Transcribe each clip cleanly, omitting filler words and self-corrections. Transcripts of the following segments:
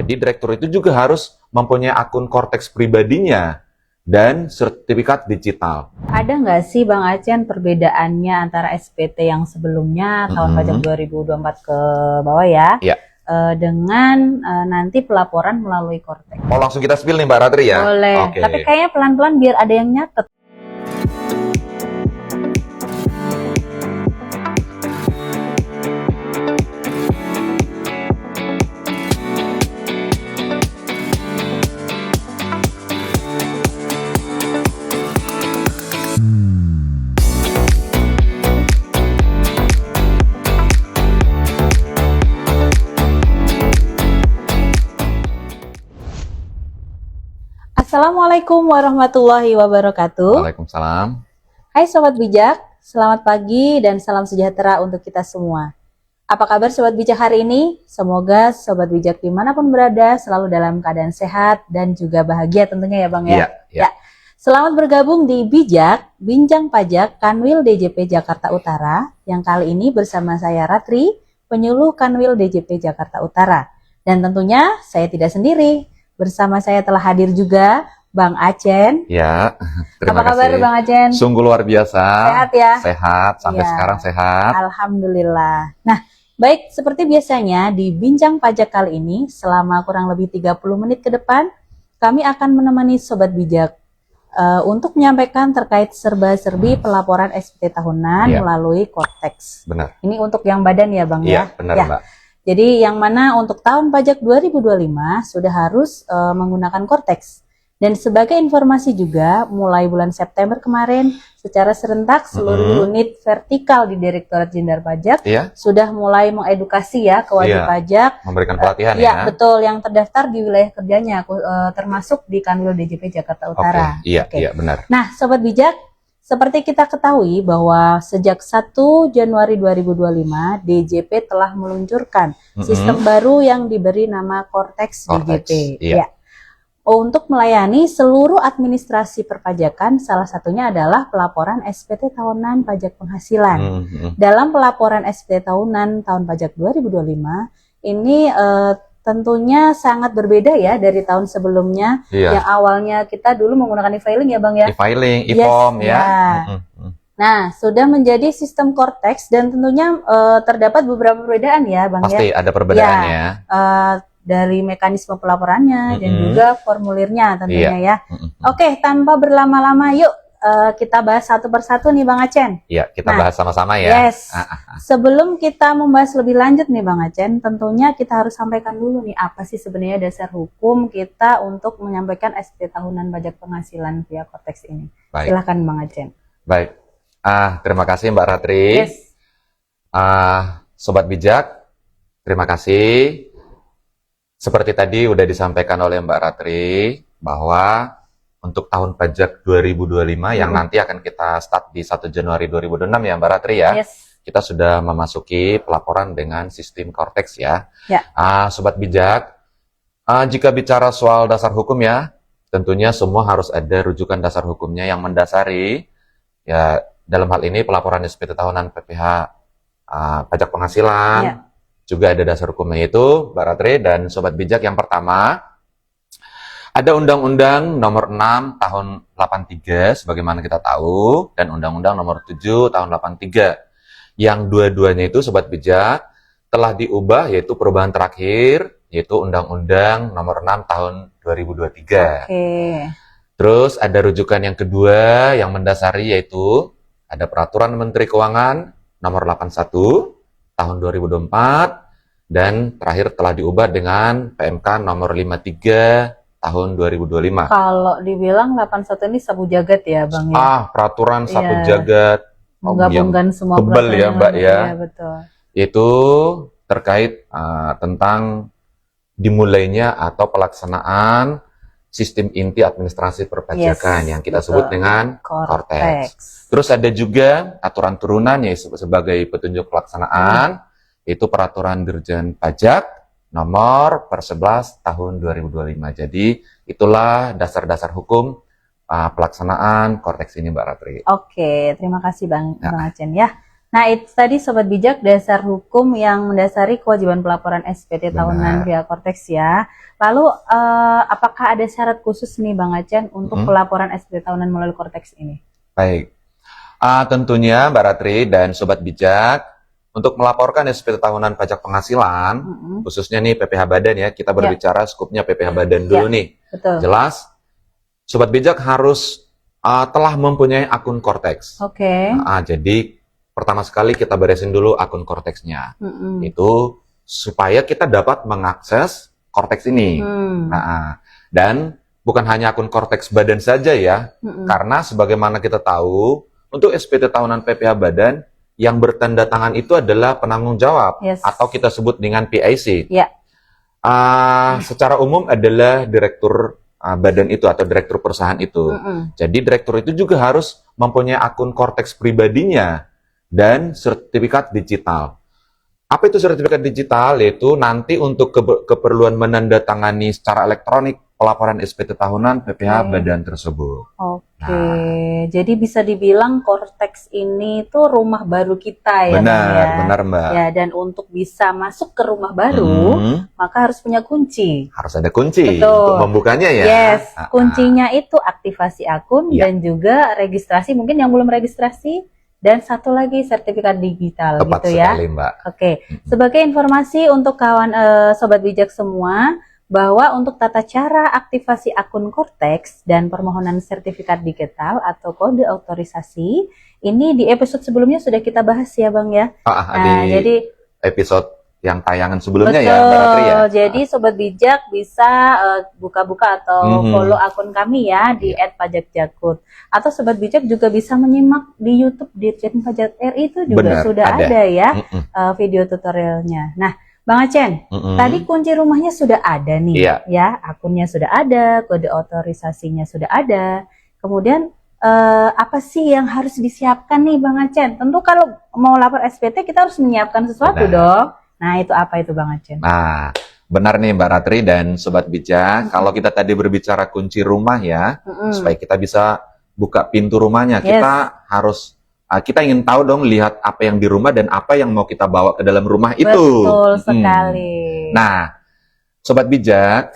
Jadi direktur itu juga harus mempunyai akun Cortex pribadinya dan sertifikat digital. Ada nggak sih Bang Acen perbedaannya antara SPT yang sebelumnya tahun pajak 2024 ke bawah ya, Iya. dengan nanti pelaporan melalui Cortex? Oh, langsung kita spill nih Mbak Ratri ya? Boleh, Oke. tapi kayaknya pelan-pelan biar ada yang nyatet. Assalamualaikum warahmatullahi wabarakatuh. Waalaikumsalam. Hai Sobat Bijak, selamat pagi dan salam sejahtera untuk kita semua. Apa kabar Sobat Bijak hari ini? Semoga Sobat Bijak dimanapun berada selalu dalam keadaan sehat dan juga bahagia tentunya ya Bang ya. Iya. Selamat bergabung di Bijak, Bincang Pajak Kanwil DJP Jakarta Utara, yang kali ini bersama saya Ratri, penyuluh Kanwil DJP Jakarta Utara. Dan tentunya saya tidak sendiri, bersama saya telah hadir juga Bang Acen. Ya, terima Apa kabar kasih. Bang Acen? Sungguh luar biasa. Sehat ya? Sehat, sampai Iya. sekarang sehat. Alhamdulillah. Nah, baik, seperti biasanya di Bincang Pajak kali ini, selama kurang lebih 30 menit ke depan, kami akan menemani Sobat Bijak untuk menyampaikan terkait serba-serbi pelaporan SPT tahunan Iya. melalui Cortex. Benar. Ini untuk yang badan ya Bang Iya, ya? benar Ya. Mbak. Jadi yang mana untuk tahun pajak 2025 sudah harus menggunakan Cortex. Dan sebagai informasi juga, mulai bulan September kemarin, secara serentak seluruh unit vertikal di Direktorat Jenderal Pajak Iya, sudah mulai mengedukasi ya ke wajib Iya. pajak. memberikan pelatihan Ya, ya. betul, yang terdaftar di wilayah kerjanya, termasuk di Kanwil DJP Jakarta Utara. Oke, iya, Oke. iya benar. Nah, Sobat Bijak, seperti kita ketahui bahwa sejak 1 Januari 2025, DJP telah meluncurkan sistem baru yang diberi nama Cortex Cortex, DJP. iya. Ya. Untuk melayani seluruh administrasi perpajakan, salah satunya adalah pelaporan SPT tahunan pajak penghasilan. Dalam pelaporan SPT tahunan tahun pajak 2025, ini tentunya sangat berbeda ya dari tahun sebelumnya. Iya. Yang awalnya kita dulu menggunakan e-filing ya Bang ya. E-filing, Yes, e-form ya. ya. Nah, sudah menjadi sistem Cortex dan tentunya terdapat beberapa perbedaan ya Bang Pasti ya. ada perbedaannya. Dari mekanisme pelaporannya dan juga formulirnya tentunya ya. Oke, tanpa berlama-lama yuk kita bahas satu persatu nih Bang Acen. Iya, kita Nah, bahas sama-sama ya. Yes. Sebelum kita membahas lebih lanjut nih Bang Acen, tentunya kita harus sampaikan dulu nih apa sih sebenarnya dasar hukum kita untuk menyampaikan SPT tahunan pajak penghasilan via Cortex ini. Baik. Silahkan Bang Acen. Baik. Terima kasih Mbak Ratri. Yes. Sobat Bijak, terima kasih. Seperti tadi udah disampaikan oleh Mbak Ratri bahwa untuk tahun pajak 2025 yang nanti akan kita start di 1 Januari 2026 ya Mbak Ratri ya. Yes. Kita sudah memasuki pelaporan dengan sistem Cortex ya. Ya. Sobat Bijak, jika bicara soal dasar hukum ya, tentunya semua harus ada rujukan dasar hukumnya yang mendasari ya, dalam hal ini pelaporan SPT tahunan PPh pajak penghasilan. Ya. Juga ada dasar hukumnya itu, Mbak Ratri dan Sobat Bijak. Yang pertama, ada Undang-Undang Nomor 6 Tahun 83, sebagaimana kita tahu, dan Undang-Undang Nomor 7 Tahun 83. Yang dua-duanya itu, Sobat Bijak, telah diubah, yaitu perubahan terakhir, yaitu Undang-Undang Nomor 6 Tahun 2023. Oke. Terus ada rujukan yang kedua yang mendasari, yaitu ada Peraturan Menteri Keuangan Nomor 81 Tahun 2024, dan terakhir telah diubah dengan PMK Nomor 53 Tahun 2025. Kalau dibilang 81 ini sabu jagat ya Bang ya. Peraturan satu Iya. jagat. Menggabungkan semua tebal peraturan ya yang Mbak ada. ya. Iya, betul. Itu terkait tentang dimulainya atau pelaksanaan sistem inti administrasi perpajakan Yes, yang kita betul. sebut dengan Cortex. Cortex. Terus ada juga aturan turunan yaitu sebagai petunjuk pelaksanaan, itu Peraturan Dirjen Pajak Nomor 11 Tahun 2025. Jadi itulah dasar-dasar hukum pelaksanaan Cortex ini Mbak Ratri. Oke, terima kasih Bang Acen ya. Nah, itu tadi Sobat Bijak dasar hukum yang mendasari kewajiban pelaporan SPT tahunan Benar. via Kortex ya. Lalu, apakah ada syarat khusus nih Bang Acen untuk pelaporan SPT tahunan melalui Kortex ini? Baik. Tentunya Mbak Ratri dan Sobat Bijak, untuk melaporkan SPT tahunan pajak penghasilan, khususnya nih PPh Badan ya, kita berbicara skupnya PPh Badan dulu nih. Betul. Jelas, Sobat Bijak harus telah mempunyai akun Kortex. Oke. Jadi pertama sekali kita beresin dulu akun Korteksnya. Itu supaya kita dapat mengakses Kortex ini. Dan bukan hanya akun Kortex Badan saja ya, karena sebagaimana kita tahu, untuk SPT tahunan PPh Badan, yang bertanda tangan itu adalah penanggung jawab, atau kita sebut dengan PIC. Secara umum adalah direktur badan itu atau direktur perusahaan itu. Jadi direktur itu juga harus mempunyai akun Kortex pribadinya dan sertifikat digital. Apa itu sertifikat digital? Yaitu nanti untuk keperluan menandatangani secara elektronik pelaporan SPT tahunan PPh Badan tersebut. Jadi bisa dibilang Kortex ini tuh rumah baru kita ya. Benar Mbak. Ya, dan untuk bisa masuk ke rumah baru, maka harus punya kunci. Harus ada kunci Betul. untuk membukanya ya. Kuncinya itu aktivasi akun dan juga registrasi, mungkin yang belum registrasi, dan satu lagi sertifikat digital. Tepat gitu ya. sekali, Mbak. Sebagai informasi untuk kawan Sobat Bijak semua, bahwa untuk tata cara aktivasi akun Kortex dan permohonan sertifikat digital atau kode otorisasi, ini di episode sebelumnya sudah kita bahas ya Bang ya. Jadi episode yang tayangan sebelumnya ya Mbak Ratri ya. Jadi Sobat Bijak bisa buka-buka atau follow akun kami ya di @pajakjakut. Atau Sobat Bijak juga bisa menyimak di YouTube Ditjen Pajak RI itu juga sudah ada ya video tutorialnya. Nah, Bang Acen, tadi kunci rumahnya sudah ada nih ya, akunnya sudah ada, kode otorisasinya sudah ada. Kemudian apa sih yang harus disiapkan nih Bang Acen? Tentu kalau mau lapor SPT kita harus menyiapkan sesuatu dong. Nah, itu apa itu Bang Acen? Nah, benar nih Mbak Ratri dan Sobat Bijak, kalau kita tadi berbicara kunci rumah ya, supaya kita bisa buka pintu rumahnya, kita harus, kita ingin tahu dong, lihat apa yang di rumah dan apa yang mau kita bawa ke dalam rumah itu. Betul sekali. Nah, Sobat Bijak,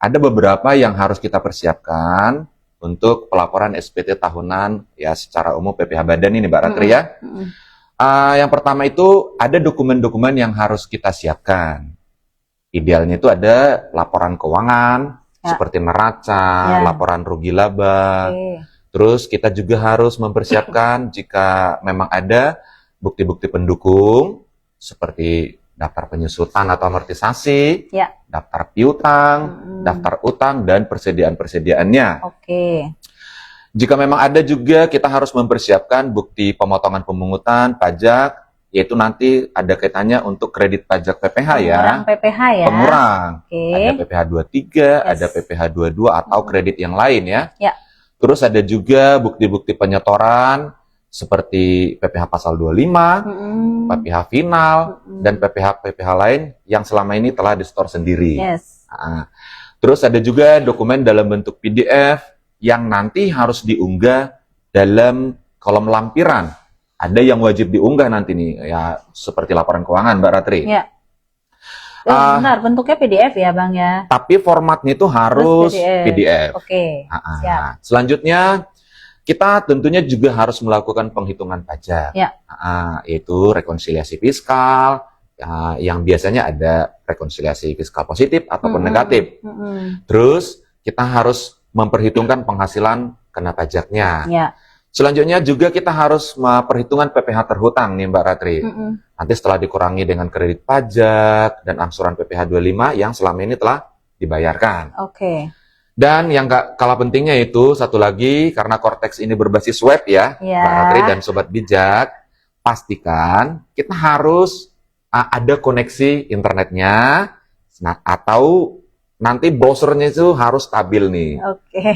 ada beberapa yang harus kita persiapkan untuk pelaporan SPT tahunan ya secara umum PPh Badan ini Mbak Ratri ya. Yang pertama itu ada dokumen-dokumen yang harus kita siapkan. Idealnya itu ada laporan keuangan, seperti neraca, laporan rugi laba. Terus kita juga harus mempersiapkan jika memang ada bukti-bukti pendukung, seperti daftar penyusutan atau amortisasi, daftar piutang, daftar utang, dan persediaan-persediaannya. Jika memang ada juga, kita harus mempersiapkan bukti pemotongan pemungutan pajak, yaitu nanti ada kaitannya untuk kredit pajak PPh ya. Pengurang PPh ya. Pengurang. Ada PPh 23, ada PPh 22, atau kredit yang lain ya. Terus ada juga bukti-bukti penyetoran, seperti PPh pasal 25, PPh final, dan PPh lain yang selama ini telah disetor sendiri. Terus ada juga dokumen dalam bentuk PDF, yang nanti harus diunggah dalam kolom lampiran. Ada yang wajib diunggah nanti nih, ya seperti laporan keuangan Mbak Ratri. Benar, bentuknya PDF ya Bang ya. Tapi formatnya itu harus PDF. Siap. Selanjutnya, kita tentunya juga harus melakukan penghitungan pajak. Yaitu rekonsiliasi fiskal, yang biasanya ada rekonsiliasi fiskal positif ataupun negatif. Terus, kita harus memperhitungkan penghasilan kena pajaknya. Selanjutnya juga kita harus memperhitungkan PPh terhutang nih Mbak Ratri. Nanti setelah dikurangi dengan kredit pajak dan angsuran PPh 25 yang selama ini telah dibayarkan. Dan yang gak kalah pentingnya itu satu lagi, karena Kortex ini berbasis web ya, Mbak Ratri dan Sobat Bijak, pastikan kita harus ada koneksi internetnya, atau nanti browsernya itu harus stabil nih.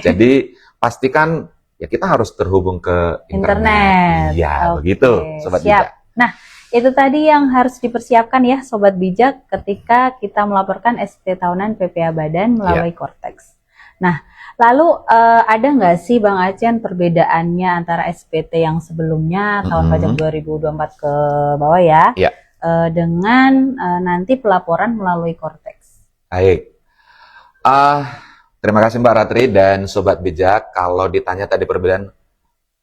Jadi pastikan ya kita harus terhubung ke internet. Ya, begitu Sobat Bijak. Nah, itu tadi yang harus dipersiapkan ya Sobat Bijak ketika kita melaporkan SPT tahunan PPh Badan melalui Kortex. Lalu ada nggak sih Bang Acen perbedaannya antara SPT yang sebelumnya tahun pajak 2024 ke bawah ya, Iya. dengan nanti pelaporan melalui Cortex? Baik. Terima kasih Mbak Ratri dan Sobat Bijak. Kalau ditanya tadi perbedaan,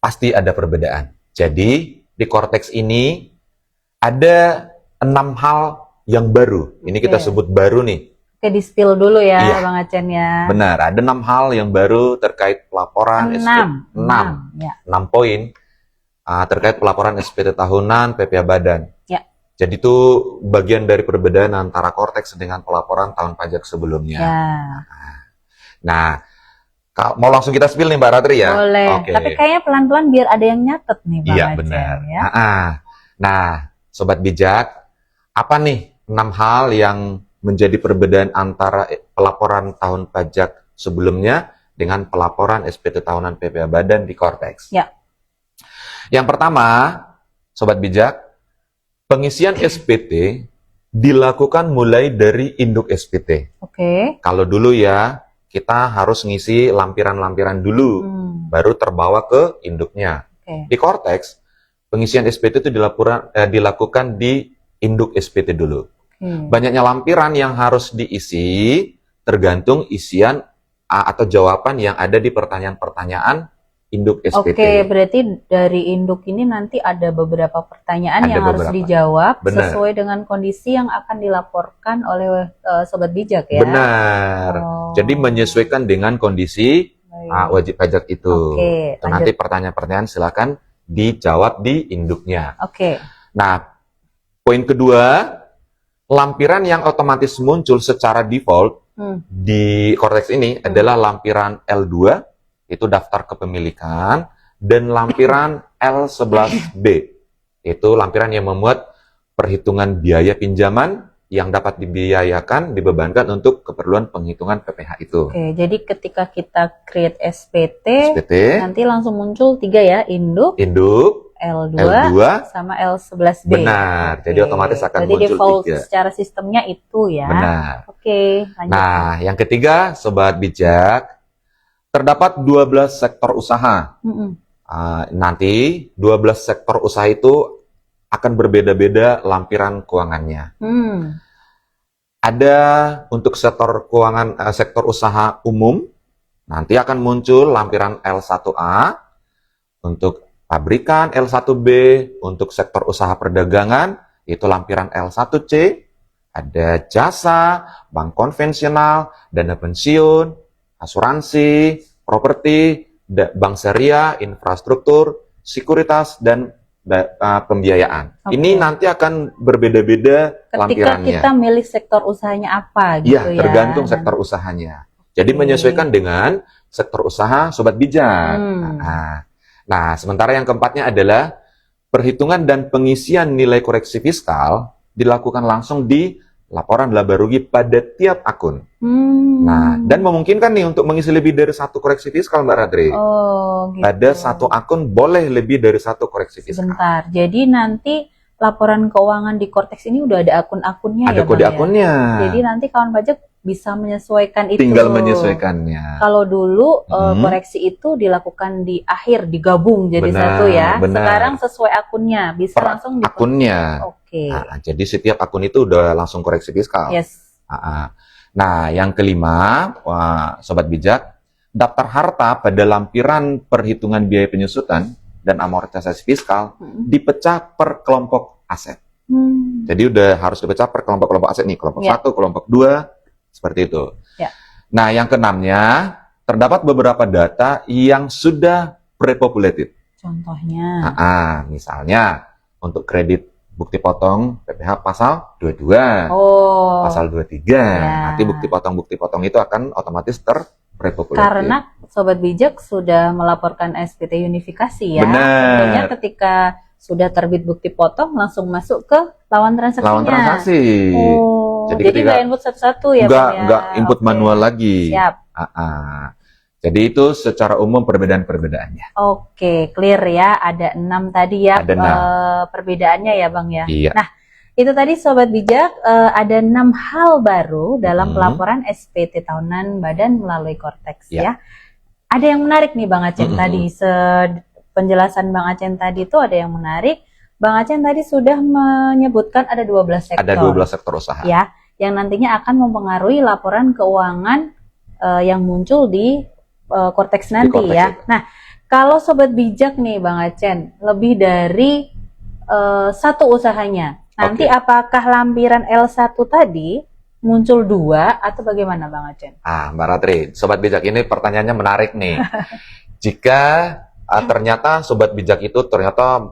pasti ada perbedaan. Jadi di Cortex ini ada 6 hal yang baru. Ini kita sebut baru nih. Oke, di-spill dulu ya Iya. Bang Acen ya. Benar, ada 6 hal yang baru terkait pelaporan 6. 6 Ya. poin terkait pelaporan SPT tahunan PPh Badan. Ya. Jadi itu bagian dari perbedaan antara Cortex dengan pelaporan tahun pajak sebelumnya. Ya. Nah, mau langsung kita spill nih Mbak Ratri ya? Boleh. Oke. Tapi kayaknya pelan-pelan biar ada yang nyatet nih Bang Iya, Acen benar. ya. Nah, Sobat Bijak, apa nih 6 hal yang menjadi perbedaan antara pelaporan tahun pajak sebelumnya dengan pelaporan SPT tahunan PPh Badan di Cortex? Ya. Yang pertama, Sobat Bijak, pengisian SPT dilakukan mulai dari induk SPT. Oke. Kalau dulu ya, kita harus ngisi lampiran-lampiran dulu, baru terbawa ke induknya. Oke. Di Cortex, pengisian SPT itu dilakukan di induk SPT dulu. Banyaknya lampiran yang harus diisi tergantung isian atau jawaban yang ada di pertanyaan-pertanyaan induk SPT. Oke, berarti dari induk ini nanti ada beberapa pertanyaan Ada yang harus beberapa. dijawab Benar. sesuai dengan kondisi yang akan dilaporkan oleh Sobat Bijak ya. Benar. Oh. Jadi menyesuaikan dengan kondisi Baik. wajib pajak itu. Oke, Itu nanti pertanyaan-pertanyaan silakan dijawab di induknya. Oke. Nah, poin kedua, lampiran yang otomatis muncul secara default di Cortex ini adalah lampiran L2, itu daftar kepemilikan, dan lampiran L11B, itu lampiran yang memuat perhitungan biaya pinjaman yang dapat dibebankan untuk keperluan penghitungan PPh itu. Oke, jadi ketika kita create SPT, SPT, nanti langsung muncul 3 ya, induk, induk, L2, L2, sama L11B. benar. Jadi otomatis akan Jadi muncul default 3. secara sistemnya itu ya. Benar. Oke, lanjut. Nah, yang ketiga, Sobat Bijak, terdapat 12 sektor usaha. Nanti 12 sektor usaha itu akan berbeda-beda lampiran keuangannya. Ada untuk sektor keuangan sektor usaha umum, nanti akan muncul lampiran L1A, untuk pabrikan L1B, untuk sektor usaha perdagangan itu lampiran L1C, ada jasa, bank konvensional, dana pensiun, asuransi, properti, bank syariah, infrastruktur, sekuritas, dan pembiayaan. Oke. Ini nanti akan berbeda-beda Ketika lampirannya. kita milih sektor usahanya apa gitu Iya, ya. tergantung sektor usahanya. Jadi menyesuaikan dengan sektor usaha Sobat Bijak. Nah, sementara yang keempatnya adalah perhitungan dan pengisian nilai koreksi fiskal dilakukan langsung di laporan laba rugi pada tiap akun. Nah, dan memungkinkan nih untuk mengisi lebih dari satu koreksi fiskal, Mbak Radri. Oh, gitu. Pada satu akun boleh lebih dari satu koreksi fiskal. Sebentar. Jadi nanti laporan keuangan di Cortex ini udah ada akun-akunnya Ada ya, kode Bang, ya? akunnya. Jadi nanti kawan pajak bisa menyesuaikan itu. Tinggal menyesuaikannya. Kalau dulu koreksi itu dilakukan di akhir, digabung jadi Benar, satu ya. benar. Sekarang sesuai akunnya, bisa langsung akunnya. Oke. Jadi setiap akun itu udah langsung koreksi fiskal. Yes. Nah, yang kelima, Sobat Bijak, daftar harta pada lampiran perhitungan biaya penyusutan dan amortisasi fiskal dipecah per kelompok aset. Jadi udah harus dipecah per kelompok-kelompok aset nih, kelompok 1, kelompok 2, seperti itu. Ya. Nah, yang keenamnya, terdapat beberapa data yang sudah pre-populated. Contohnya. Misalnya, untuk kredit bukti potong PPh pasal 22, pasal 23. Ya. Nanti bukti potong itu akan otomatis pre-populated. Karena Sobat Bijak sudah melaporkan SPT unifikasi ya. Benar. Tentunya ketika sudah terbit bukti potong langsung masuk ke lawan transaksinya. Lawan transaksi. Jadi nggak input satu-satu ya, Bang, ya? Nggak input manual lagi. Siap. Jadi itu secara umum perbedaan-perbedaannya. Oke, clear ya. Ada 6 tadi ya Ada 6. perbedaannya ya, Bang ya. Iya. Nah, Itu tadi Sobat Bijak, ada 6 hal baru dalam pelaporan SPT tahunan Badan melalui Korteks ya. Ada yang menarik nih Bang Acen tadi, penjelasan Bang Acen tadi itu ada yang menarik. Bang Acen tadi sudah menyebutkan ada 12 sektor. Ada 12 sektor usaha. Ya, yang nantinya akan mempengaruhi laporan keuangan yang muncul di Korteks nanti ya. Nah, kalau Sobat Bijak nih Bang Acen, lebih dari satu usahanya, nanti apakah lampiran L1 tadi muncul 2 atau bagaimana Bang Acen? Mbak Ratri, Sobat Bijak ini pertanyaannya menarik nih. Jika ternyata Sobat Bijak itu ternyata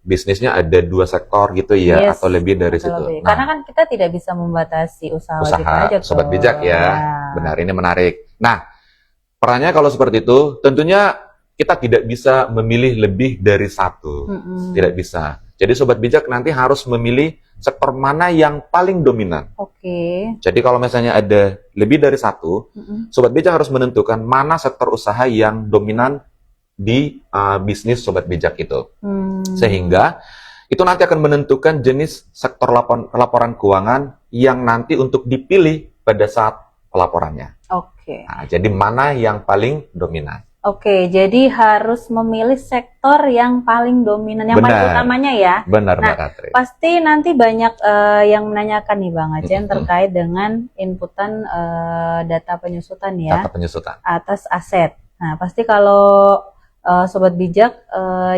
bisnisnya ada 2 sektor gitu ya, atau lebih dari situ. Lebih. Karena kan kita tidak bisa membatasi usaha aja, Sobat Bijak ya. Benar, ini menarik. Nah, perannya kalau seperti itu, tentunya kita tidak bisa memilih lebih dari satu. Tidak bisa. Jadi Sobat Bijak nanti harus memilih sektor mana yang paling dominan. Jadi kalau misalnya ada lebih dari satu, Sobat Bijak harus menentukan mana sektor usaha yang dominan di bisnis Sobat Bijak itu. Sehingga itu nanti akan menentukan jenis sektor laporan keuangan yang nanti untuk dipilih pada saat pelaporannya. Nah, jadi mana yang paling dominan. Jadi harus memilih sektor yang paling dominan, yang paling utamanya ya. Benar, nah, Mbak Ratri. Pasti nanti banyak yang menanyakan nih Bang Acen terkait dengan inputan data penyusutan ya. Data penyusutan. Atas aset. Nah, pasti kalau Sobat Bijak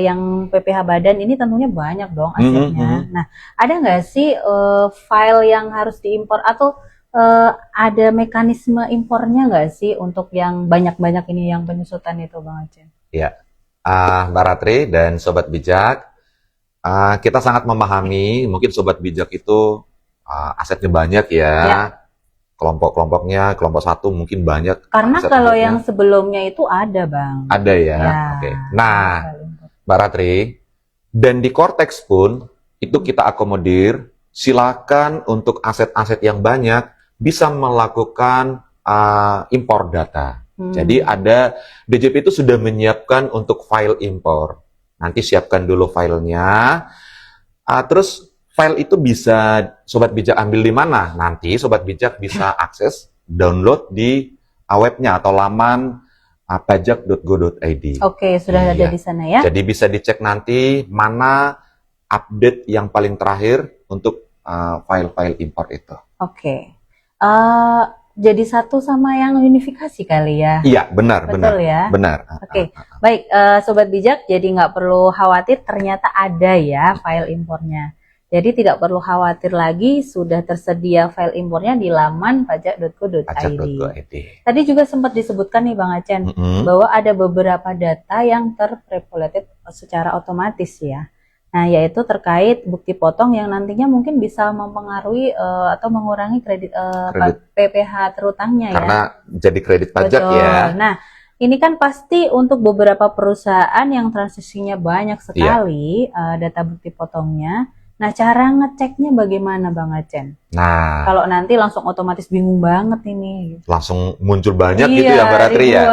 yang PPH Badan ini tentunya banyak dong asetnya. Nah, ada nggak sih file yang harus diimpor atau ada mekanisme impornya nggak sih untuk yang banyak-banyak ini yang penyusutan itu Bang Acen? Ya, Mbak Ratri dan Sobat Bijak, kita sangat memahami mungkin Sobat Bijak itu asetnya banyak ya. Kelompok-kelompoknya, kelompok 1 mungkin banyak. Karena kalau yang sebelumnya itu ada Bang. Ada ya, Nah, Mbak Ratri, dan di Korteks pun itu kita akomodir, silakan untuk aset-aset yang banyak bisa melakukan impor data. Jadi ada DJP itu sudah menyiapkan untuk file impor. Nanti siapkan dulu filenya. Terus file itu bisa Sobat Bijak ambil di mana? Nanti Sobat Bijak bisa akses download di webnya atau laman pajak.go.id. Sudah ada di sana ya. Jadi bisa dicek nanti mana update yang paling terakhir untuk file-file impor itu. Jadi satu sama yang unifikasi kali ya? Iya, benar. Betul ya? Benar. Baik, Sobat Bijak, jadi nggak perlu khawatir, ternyata ada ya file impornya. Jadi tidak perlu khawatir lagi, sudah tersedia file impornya di laman pajak.go.id. Tadi juga sempat disebutkan nih Bang Acen, bahwa ada beberapa data yang terpopulated secara otomatis ya. Nah, yaitu terkait bukti potong yang nantinya mungkin bisa mempengaruhi atau mengurangi kredit PPH terutangnya ya. Karena jadi kredit pajak ya. Nah, ini kan pasti untuk beberapa perusahaan yang transisinya banyak sekali data bukti potongnya. Nah, cara ngeceknya bagaimana Bang Acen? Nah, kalau nanti langsung otomatis bingung banget ini. Langsung muncul banyak gitu ya Mbak Ratri ya?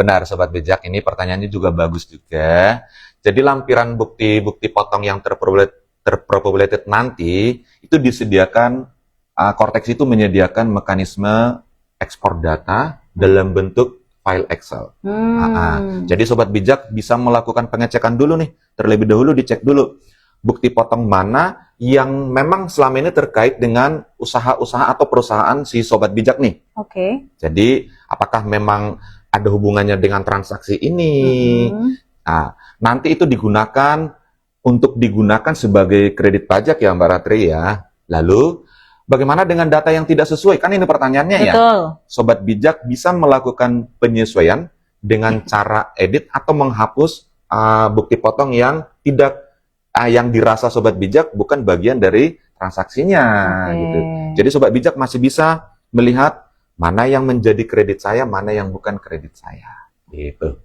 Benar Sobat Bijak, ini pertanyaannya juga bagus juga. Jadi lampiran bukti potong yang terpopulated nanti itu disediakan, Korteks itu menyediakan mekanisme ekspor data dalam bentuk file Excel. Jadi Sobat Bijak bisa melakukan pengecekan dulu nih, terlebih dahulu dicek dulu bukti potong mana yang memang selama ini terkait dengan usaha-usaha atau perusahaan si Sobat Bijak nih. Jadi apakah memang ada hubungannya dengan transaksi ini? Nah, nanti itu digunakan sebagai kredit pajak ya Mbak Ratri ya. Lalu bagaimana dengan data yang tidak sesuai? Kan ini pertanyaannya ya. Sobat Bijak bisa melakukan penyesuaian dengan cara edit atau menghapus bukti potong yang yang dirasa Sobat Bijak bukan bagian dari transaksinya gitu. Jadi Sobat Bijak masih bisa melihat mana yang menjadi kredit saya, mana yang bukan kredit saya gitu.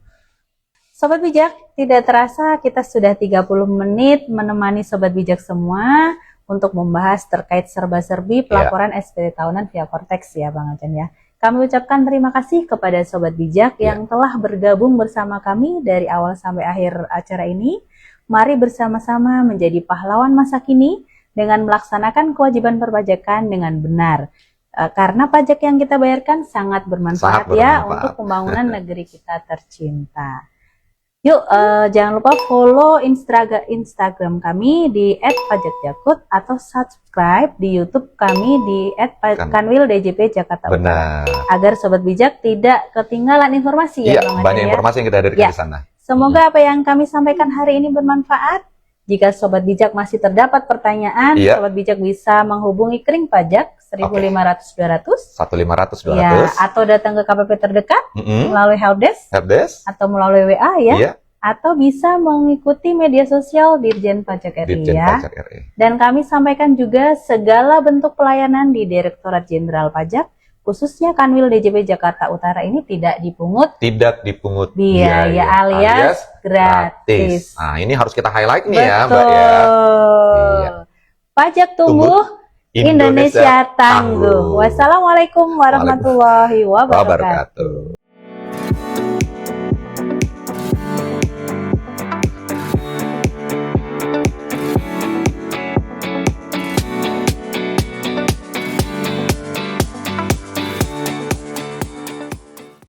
Sobat Bijak, tidak terasa kita sudah 30 menit menemani Sobat Bijak semua untuk membahas terkait serba-serbi pelaporan SPT tahunan via Korteks ya Bang Acen ya. Kami ucapkan terima kasih kepada Sobat Bijak yang telah bergabung bersama kami dari awal sampai akhir acara ini. Mari bersama-sama menjadi pahlawan masa kini dengan melaksanakan kewajiban perpajakan dengan benar. Karena pajak yang kita bayarkan sangat bermanfaat, ya untuk pembangunan negeri kita tercinta. Yuk, jangan lupa follow Instagram kami di @pajakjakut atau subscribe di YouTube kami di @kanwildjp Jakarta Utara. Agar Sobat Bijak tidak ketinggalan informasi ya, Bang Aceh, banyak informasi yang kita hadirkan di sana. Semoga apa yang kami sampaikan hari ini bermanfaat. Jika Sobat Bijak masih terdapat pertanyaan, Sobat Bijak bisa menghubungi Kering Pajak 1500-200 1500-200 atau datang ke KPP terdekat melalui helpdesk atau melalui WA atau bisa mengikuti media sosial Dirjen Pajak RI Dan kami sampaikan juga segala bentuk pelayanan di Direktorat Jenderal Pajak, khususnya Kanwil DJP Jakarta Utara ini tidak dipungut biaya alias gratis. Nah, ini harus kita highlight nih ya, Mbak ya. Pajak tumbuh, Indonesia tangguh. Wassalamualaikum warahmatullahi wabarakatuh.